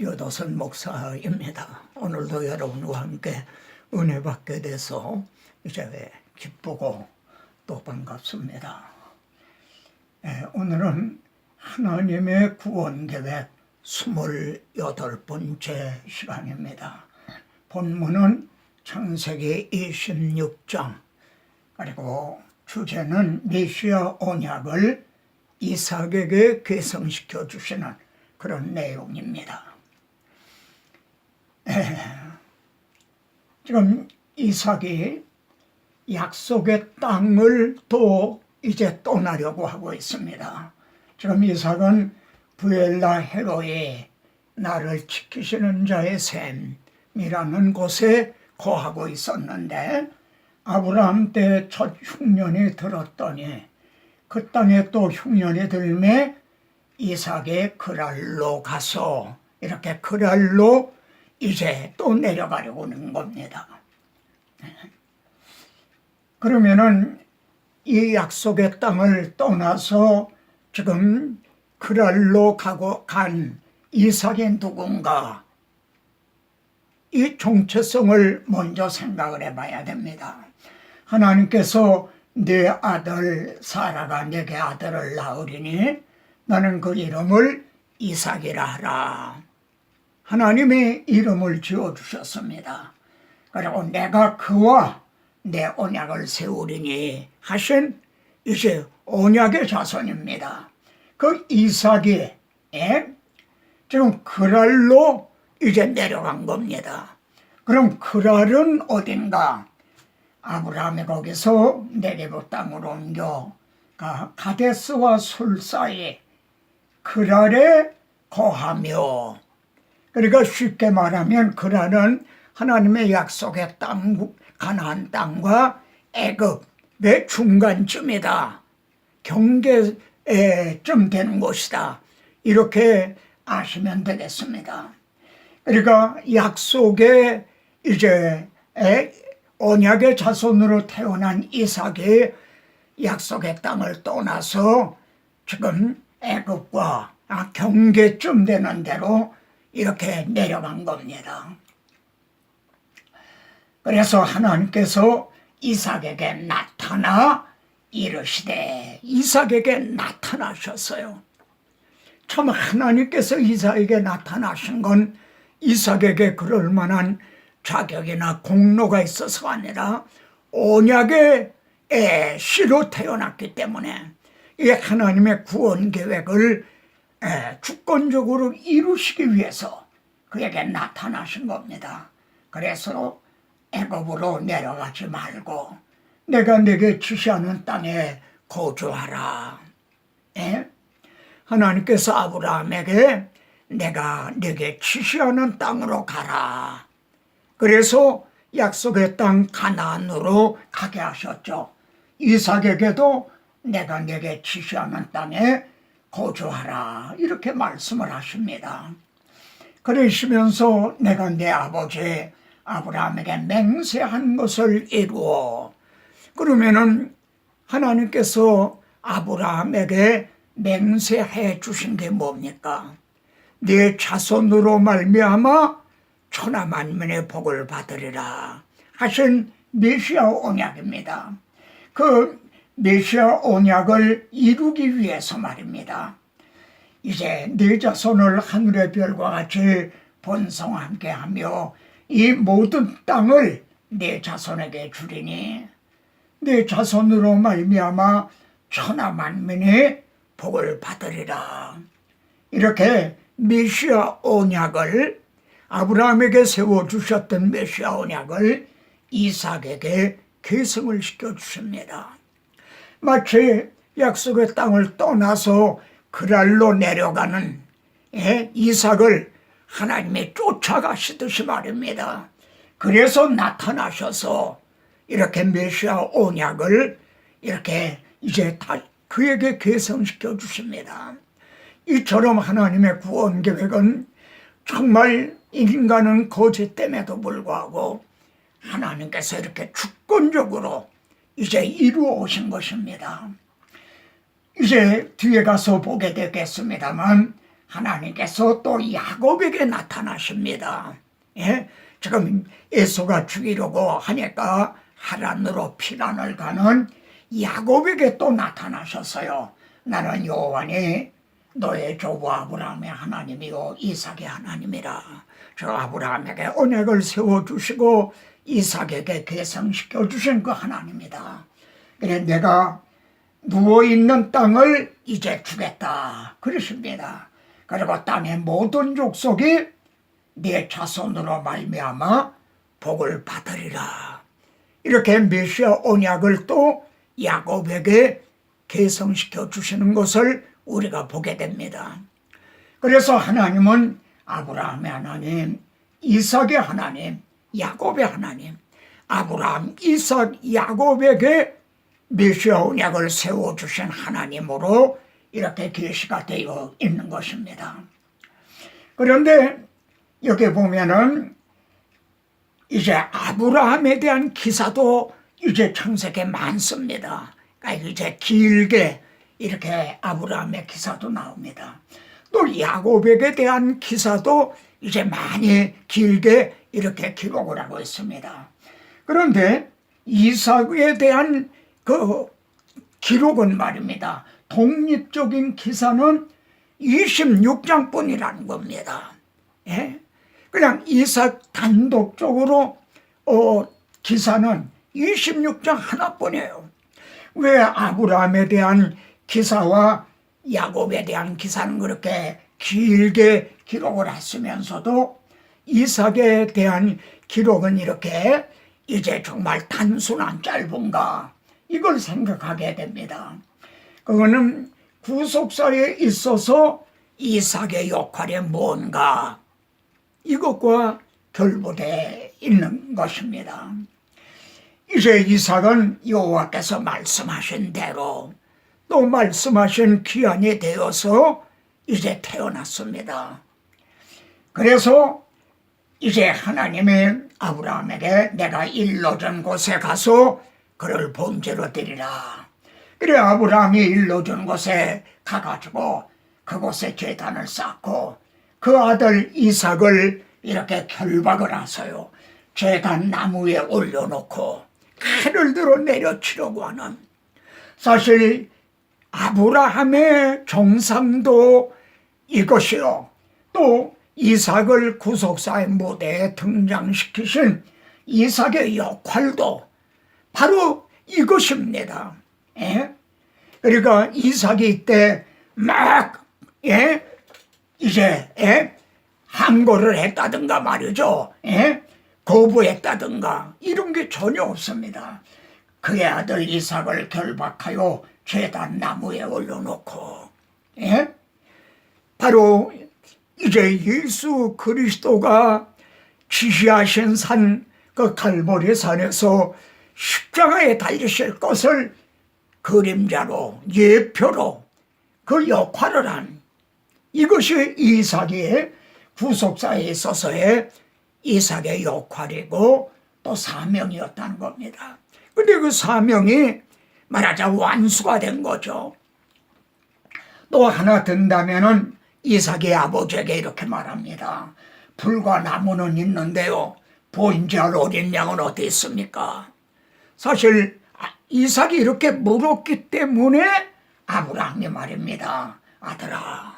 여도선 목사입니다. 오늘도 여러분과 함께 은혜 받게 돼서 이제 기쁘고 또 반갑습니다. 오늘은 하나님의 구원 계획 28번째 시간입니다. 본문은 창세기 26장, 그리고 주제는 메시아 언약을 이삭에게 계승시켜 주시는 그런 내용입니다. 지금 이삭이 약속의 땅을 이제 떠나려고 하고 있습니다. 지금 이삭은 부엘라 헤로에 나를 지키시는 자의 샘이라는 곳에 거하고 있었는데, 아브라함 때 첫 흉년이 들었더니 그 땅에 또 흉년이 들매 이삭의 그랄로 가서 이렇게 그랄로 이제 또 내려가려고 하는 겁니다. 그러면은 이 약속의 땅을 떠나서 지금 그랄로 간 이삭이 누군가, 이 정체성을 먼저 생각을 해봐야 됩니다. 하나님께서 네 아들 사라가 네게 아들을 낳으리니 나는 그 이름을 이삭이라 하라. 하나님이 이름을 지어주셨습니다. 그리고 내가 그와 내 언약을 세우리니 하신 이제 언약의 자손입니다. 그 이삭이 지금 그랄로 이제 내려간 겁니다. 그럼 그랄은 어딘가? 아브라함이 거기서 네게부 땅으로 옮겨가 가데스와 술 사이 그랄에 거하며, 그러니까 쉽게 말하면 그랄은 하나님의 약속의 땅, 가나안 땅과 애굽의 중간쯤이다, 경계쯤 되는 곳이다, 이렇게 아시면 되겠습니다. 그러니까 약속의 이제 언약의 자손으로 태어난 이삭이 약속의 땅을 떠나서 지금 애굽과 경계쯤 되는 데로 이렇게 내려간 겁니다. 그래서 하나님께서 이삭에게 나타나 이르시되, 이삭에게 나타나셨어요. 참 하나님께서 이삭에게 나타나신 건 이삭에게 그럴 만한 자격이나 공로가 있어서가 아니라 언약의 씨로 태어났기 때문에 이 하나님의 구원 계획을 주권적으로 이루시기 위해서 그에게 나타나신 겁니다. 그래서 애굽으로 내려가지 말고 내가 네게 지시하는 땅에 거주하라. 하나님께서 아브라함에게 내가 네게 지시하는 땅으로 가라. 그래서 약속의 땅 가나안으로 가게 하셨죠. 이삭에게도 내가 네게 지시하는 땅에 거주하라, 이렇게 말씀을 하십니다. 그러시면서 내가 내 아버지 아브라함에게 맹세한 것을 이루어, 그러면은 하나님께서 아브라함에게 맹세해 주신 게 뭡니까? 네 자손으로 말미암아 천하 만민의 복을 받으리라 하신 메시아 언약입니다. 그 메시아 언약을 이루기 위해서 말입니다. 이제 네 자손을 하늘의 별과 같이 번성하게 하며 이 모든 땅을 네 자손에게 주리니 네 자손으로 말미암아 천하 만민의 복을 받으리라. 이렇게 메시아 언약을, 아브라함에게 세워주셨던 메시아 언약을 이삭에게 계승을 시켜주십니다. 마치 약속의 땅을 떠나서 그랄로 내려가는 이삭을 하나님이 쫓아가시듯이 말입니다. 그래서 나타나셔서 이렇게 메시아 언약을 이렇게 이제 다 그에게 계승시켜 주십니다. 이처럼 하나님의 구원 계획은 정말 인간은 거짓됨에도 불구하고 하나님께서 이렇게 주권적으로 이제 이루어 오신 것입니다. 이제 뒤에 가서 보게 되겠습니다만 하나님께서 또 야곱에게 나타나십니다. 예? 지금 에서가 죽이려고 하니까 하란으로 피란을 가는 야곱에게 또 나타나셨어요. 나는 여호와니 너의 조부 아브라함의 하나님이요 이삭의 하나님이라. 저 아브라함에게 언약을 세워주시고 이삭에게 계승시켜 주신 그 하나님이다. 그래 내가 누워있는 땅을 이제 주겠다 그러십니다. 그리고 땅의 모든 족속이 네 자손으로 말미암아 복을 받으리라. 이렇게 메시아 언약을 또 야곱에게 계승시켜 주시는 것을 우리가 보게 됩니다. 그래서 하나님은 아브라함의 하나님, 이삭의 하나님, 야곱의 하나님, 아브라함, 이삭, 야곱에게 메시아 언약을 세워주신 하나님으로 이렇게 계시가 되어 있는 것입니다. 그런데 여기 보면은 이제 아브라함에 대한 기사도 이제 창세기에 많습니다. 그러니까 이제 길게 이렇게 아브라함의 기사도 나옵니다. 또 야곱에게 대한 기사도 이제 많이 길게 이렇게 기록을 하고 있습니다. 그런데 이삭에 대한 그 기록은 말입니다. 독립적인 기사는 26장뿐이라는 겁니다. 예? 그냥 이삭 단독적으로 기사는 26장 하나뿐이에요. 왜 아브라함에 대한 기사와 야곱에 대한 기사는 그렇게 길게 기록을 했으면서도 이삭에 대한 기록은 이렇게 이제 정말 단순한 짧은가 이걸 생각하게 됩니다. 그거는 구속사에 있어서 이삭의 역할이 뭔가 이것과 결부되어 있는 것입니다. 이제 이삭은 여호와께서 말씀하신 대로 또 말씀하신 기한이 되어서 이제 태어났습니다. 그래서 이제 하나님이 아브라함에게 내가 일러준 곳에 가서 그를 번제로 드리라. 그래 아브라함이 일러준 곳에 가가지고 그곳에 제단을 쌓고 그 아들 이삭을 이렇게 결박을 하서요 제단 나무에 올려놓고 칼을 들어 내려치려고 하는, 사실 아브라함의 정상도 이것이요 또 이삭을 구속사의 무대에 등장시키신 이삭의 역할도 바로 이것입니다. 예? 그러니까 이삭이 이때 막 이제 항거를 했다든가 말이죠. 거부했다든가 이런 게 전혀 없습니다. 그의 아들 이삭을 결박하여 제단 나무에 올려놓고 바로 이제 예수 그리스도가 지시하신 산 그 갈보리 산에서 십자가에 달리실 것을 그림자로 예표로 그 역할을 한 이것이 이삭의 구속사에 있어서의 이삭의 역할이고 또 사명이었다는 겁니다. 근데 그 사명이 말하자 완수가 된 거죠. 또 하나 든다면은 이삭의 아버지에게 이렇게 말합니다. 불과 나무는 있는데요 보인지알 어린 양은 어디 있습니까? 사실 이삭이 이렇게 물었기 때문에 아브라함이 말입니다. 아들아,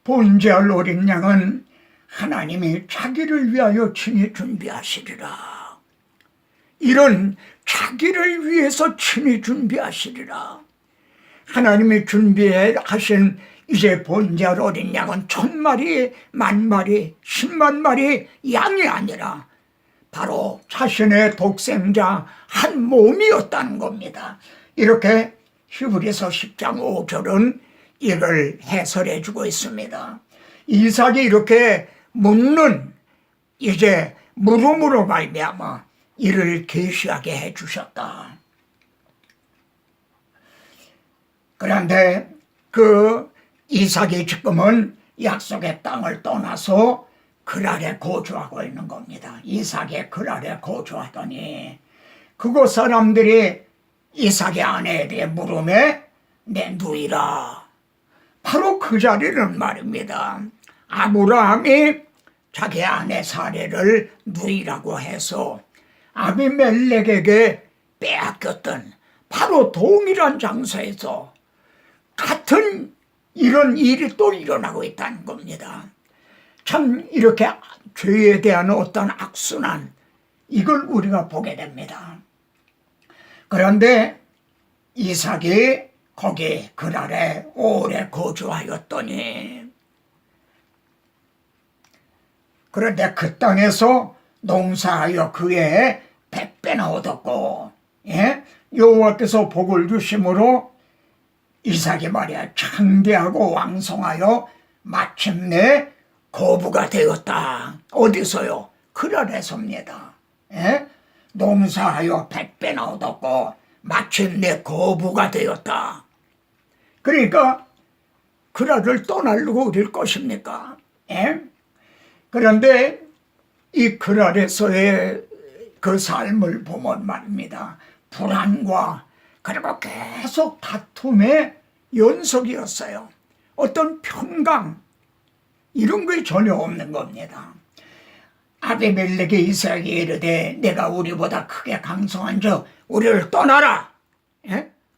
보인지알 어린 양은 하나님이 자기를 위하여 친히 준비하시리라. 이런 자기를 위해서 친히 준비하시리라. 하나님이 준비하신 이제 보인지알 어린 양은 1000마리, 10,000마리, 100,000마리 양이 아니라 바로 자신의 독생자 한 몸이었다는 겁니다. 이렇게 히브리서 10장 5절은 이를 해설해 주고 있습니다. 이삭이 이렇게 묻는 이제 물음으로 말미암아 이를 계시하게 해 주셨다. 그런데 그 이삭이 지금은 약속의 땅을 떠나서 그랄에 거주하고 있는 겁니다. 이삭이 그랄에 거주하더니 그곳 사람들이 이삭의 아내에 대해 물음에 내 누이라 바로 그 자리는 말입니다. 아브라함이 자기 아내 사례를 누이라고 해서 아비멜렉에게 빼앗겼던 바로 동일한 장소에서 같은 이런 일이 또 일어나고 있다는 겁니다. 참 이렇게 죄에 대한 어떤 악순환, 이걸 우리가 보게 됩니다. 그런데 이삭이 거기 그랄에 오래 거주하였더니, 그런데 그 땅에서 농사하여 그의 100배나 얻었고, 여호와께서 복을 주심으로 이삭이 말이야 창대하고 왕성하여 마침내 거부가 되었다. 어디서요? 그랄에서입니다. 농사하여 100배나 얻었고 마침내 거부가 되었다. 그러니까 그랄을 떠나려고 그럴 것입니까? 그런데 이 그랄에서의 그 삶을 보면 말입니다. 불안과 그리고 계속 다툼의 연속이었어요. 어떤 평강 이런 게 전혀 없는 겁니다. 아비멜렉이 이삭에게 이르되 내가 우리보다 크게 강성한 저 우리를 떠나라.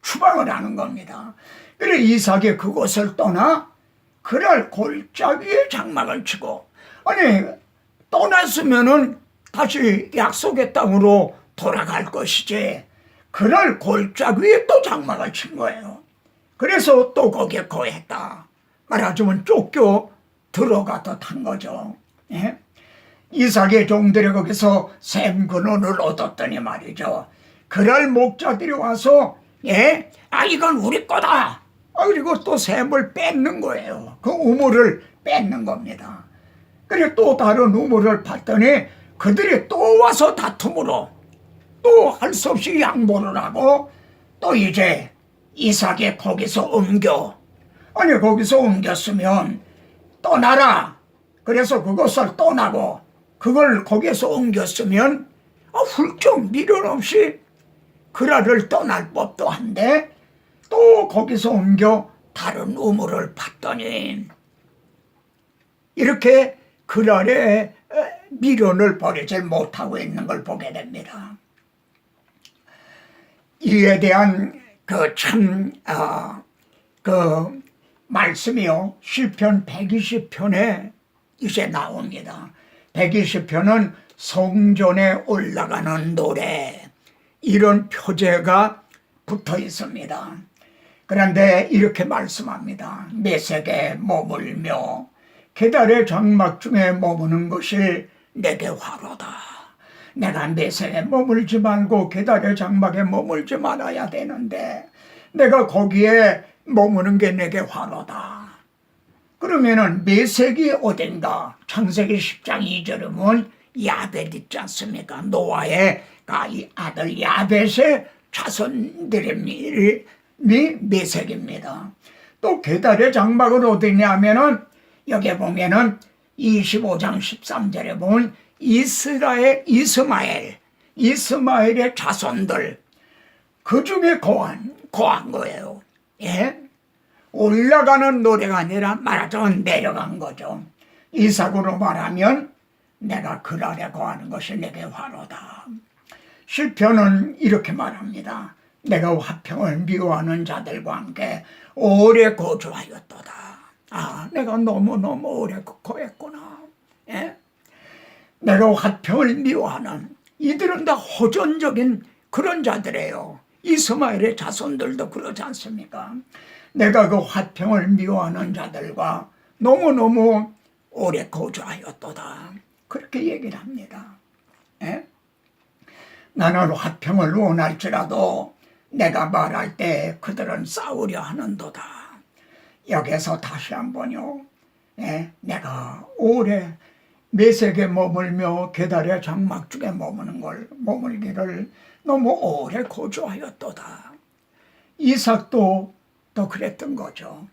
추방을 하는 겁니다. 그래 이삭이 그곳을 떠나 그랄 골짜기에 장막을 치고, 아니 떠났으면은 다시 약속의 땅으로 돌아갈 것이지 그날 골짜기에 또 장막을 친 거예요. 그래서 또 거기에 거했다. 말하자면 쫓겨 들어가서 탄 거죠. 이삭의 종들이 거기서 샘 근원을 얻었더니 말이죠. 그날 목자들이 와서 이건 우리 거다. 그리고 또 샘을 뺏는 거예요. 그 우물을 뺏는 겁니다. 그리고 또 다른 우물을 봤더니 그들이 또 와서 다툼으로 또 할 수 없이 양보를 하고 또 이제 이삭이 거기서 거기서 옮겼으면 떠나라. 그래서 그것을 떠나고 그걸 거기에서 옮겼으면 훌쩍 미련 없이 그랄을 떠날 법도 한데 또 거기서 옮겨 다른 우물을 봤더니 이렇게 그랄에 미련을 버리지 못하고 있는 걸 보게 됩니다. 이에 대한 그 말씀이요 시편 120편에 이제 나옵니다. 120편은 성전에 올라가는 노래, 이런 표제가 붙어 있습니다. 그런데 이렇게 말씀합니다. 메섹에 머물며 게달의 장막 중에 머무는 것이 내게 화로다. 내가 메섹에 머물지 말고 게달의 장막에 머물지 말아야 되는데 내가 거기에 머무는 게 내게 화로다. 그러면은 메섹이 어딘가? 창세기 10장 2절에 보면 야벳 있지 않습니까? 노아의 아들 야벳의 자손들이 메섹입니다. 또 게달의 장막은 어디냐면은 여기 보면은 25장 13절에 보면 이스마엘의 자손들 그 중에 거한 거예요. 올라가는 노래가 아니라 말하자면 내려간 거죠. 이삭으로 말하면 내가 그랄에 거하는 것이 내게 화로다. 시편은 이렇게 말합니다. 내가 화평을 미워하는 자들과 함께 오래 거주하였도다. 내가 너무너무 오래 거했구나. 내가 화평을 미워하는, 이들은 다 호전적인 그런 자들이에요. 이스마엘의 자손들도 그러지 않습니까? 내가 그 화평을 미워하는 자들과 너무너무 오래 거주하였도다. 그렇게 얘기를 합니다. 나는 화평을 원할지라도 내가 말할 때 그들은 싸우려 하는도다. 여기서 다시 한번요. 내가 오래 메섹에 머물며 게달의 장막 중에 머물기를 너무 오래 거주하였도다. 이삭도 또 그랬던 거죠.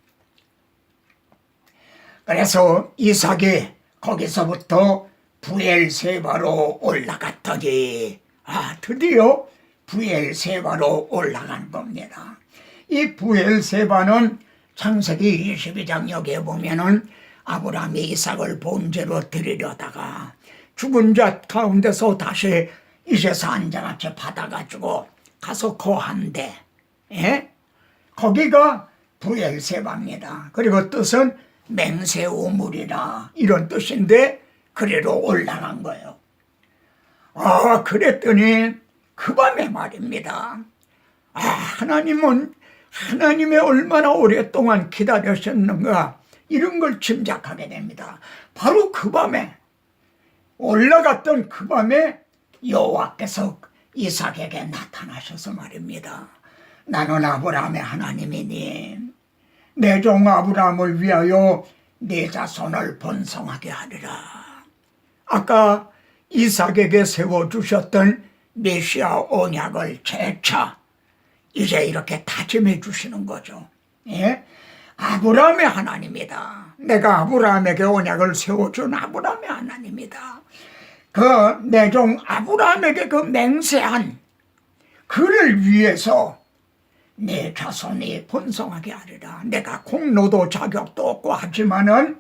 그래서 이삭이 거기서부터 부엘세바로 올라갔더니 드디어 부엘세바로 올라간 겁니다. 이 부엘세바는 창세기 22장 여기에 보면은 아브라함이 이삭을 번제로 드리려다가 죽은 자 가운데서 다시 이제 산자같이 받아가지고 가서 거한데, 예? 거기가 부엘세바입니다. 그리고 뜻은 맹세우물이라 이런 뜻인데 그리로 올라간 거예요. 그랬더니 그 밤에 말입니다. 하나님은 하나님의 얼마나 오랫동안 기다리셨는가 이런 걸 짐작하게 됩니다. 바로 그 밤에 올라갔던 그 밤에 여호와께서 이삭에게 나타나셔서 말입니다. 나는 아브라함의 하나님이니 내 종 아브라함을 위하여 네 자손을 번성하게 하리라. 아까 이삭에게 세워주셨던 메시아 언약을 재차 이제 이렇게 다짐해 주시는 거죠. 예? 아브라함의 하나님이다. 내가 아브라함에게 언약을 세워준 아브라함의 하나님이다. 그 내 종 아브라함에게 그 맹세한 그를 위해서 내 자손이 번성하게 하리라. 내가 공로도 자격도 없고 하지만은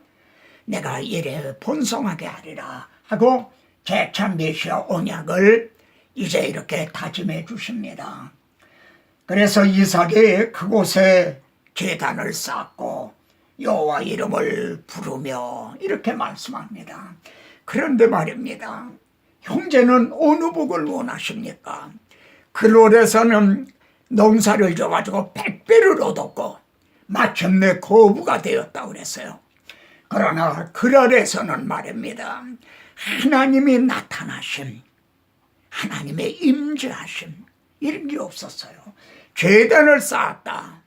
내가 이래 번성하게 하리라 하고 재차 메시아 언약을 이제 이렇게 다짐해 주십니다. 그래서 이삭이 그곳에 제단을 쌓고 여호와 이름을 부르며 이렇게 말씀합니다. 그런데 말입니다. 형제는 어느 복을 원하십니까? 그롤에서는 농사를 줘가지고 100배를 얻었고 마침내 거부가 되었다고 그랬어요. 그러나 그럴에서는 말입니다. 하나님이 나타나심, 하나님의 임재하심 이런 게 없었어요. 제단을 쌓았다.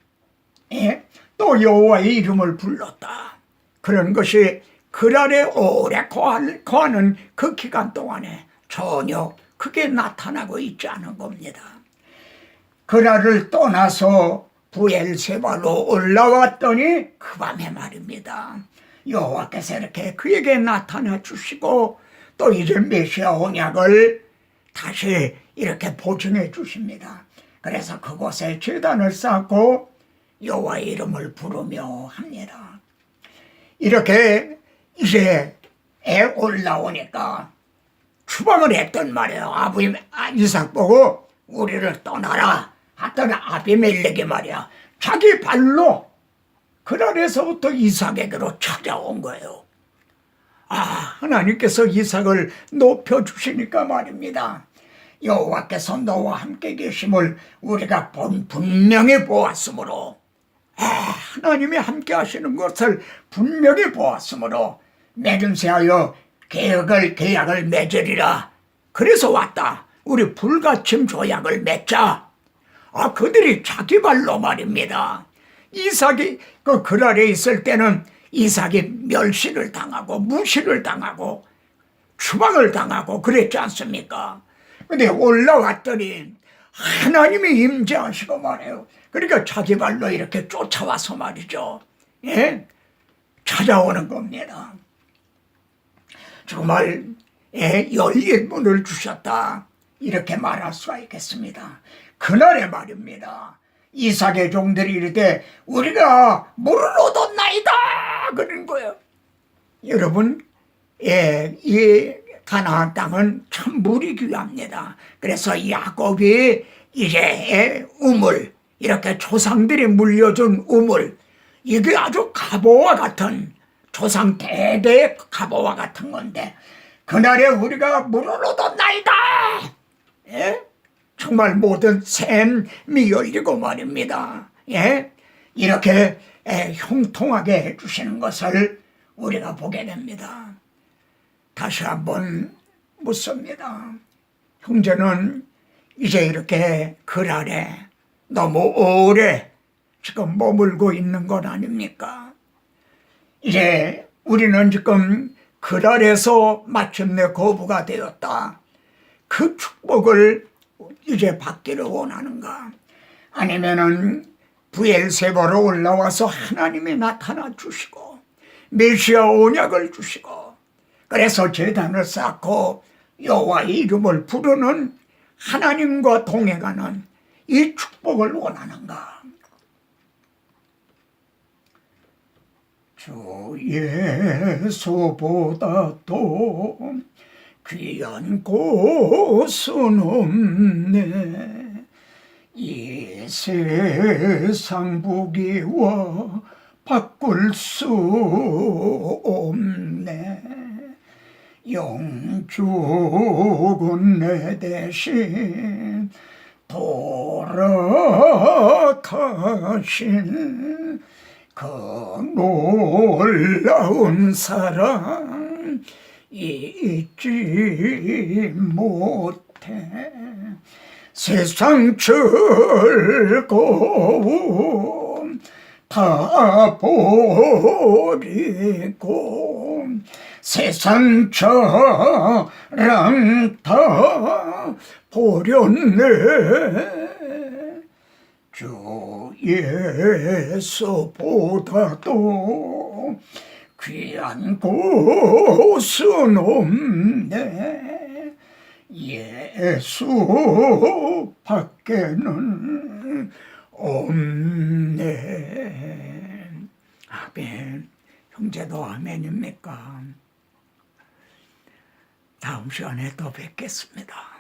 예? 또 여호와의 이름을 불렀다. 그런 것이 그랄에 오래 거하는 그 기간 동안에 전혀 그게 나타나고 있지 않은 겁니다. 그날을 떠나서 부엘세바로 올라왔더니 그 밤에 말입니다. 여호와께서 이렇게 그에게 나타나 주시고 또 이제 메시아 언약을 다시 이렇게 보증해 주십니다. 그래서 그곳에 제단을 쌓고 여호와의 이름을 부르며 합니다. 이렇게 이제 애 올라오니까 추방을 했단 말이에요. 이삭 보고 우리를 떠나라 하더니 아비멜렉이 말이야 자기 발로 그날에서부터 이삭에게로 찾아온 거예요. 하나님께서 이삭을 높여주시니까 말입니다. 여호와께서 너와 함께 계심을 우리가 분명히 보았으므로 하나님이 함께 하시는 것을 분명히 보았으므로 맺음새하여 계약을 맺으리라. 그래서 왔다. 우리 불가침 조약을 맺자. 그들이 자기 발로 말입니다. 이삭이 그랄에 있을 때는 이삭이 멸시를 당하고 무시를 당하고 추방을 당하고 그랬지 않습니까? 근데 올라왔더니 하나님이 임재하시고 말해요. 그러니까 자기 발로 이렇게 쫓아와서 말이죠. 예? 찾아오는 겁니다. 정말 열린 문을 주셨다. 이렇게 말할 수가 있겠습니다. 그날의 말입니다. 이삭의 종들이 이르되 우리가 물을 얻었나이다 그런 거예요. 여러분, 이 가나안 땅은 참 물이 귀합니다. 그래서 야곱이 이제 우물, 이렇게 조상들이 물려준 우물, 이게 아주 갑오와 같은 조상 대대의 갑오와 같은 건데 그날에 우리가 물을 얻었나이다. 예? 정말 모든 샘이 열리고 말입니다. 예? 이렇게 형통하게 해주시는 것을 우리가 보게 됩니다. 다시 한번 묻습니다. 형제는 이제 이렇게 글 아래 너무 오래 지금 머물고 있는 건 아닙니까? 이제 우리는 지금 글 아래서 마침내 거부가 되었다. 그 축복을 이제 받기를 원하는가? 아니면은 부엘세바로 올라와서 하나님이 나타나 주시고 메시아 언약을 주시고 그래서 제단을 쌓고 여호와의 이름을 부르는 하나님과 동행하는 이 축복을 원하는가? 주 예수보다 또 귀한 곳은 없네. 이 세상 부귀와 바꿀 수 없네. 영죽은 내 대신 돌아가신 그 놀라운 사랑 잊지 못해. 세상 즐거움 다 버리고 세상 자랑 다 버렸네. 주 예수보다도 귀한 곳은 없네. 예수 밖에는 없네. 아멘. 형제도 아멘입니까? 다음 시간에 또 뵙겠습니다.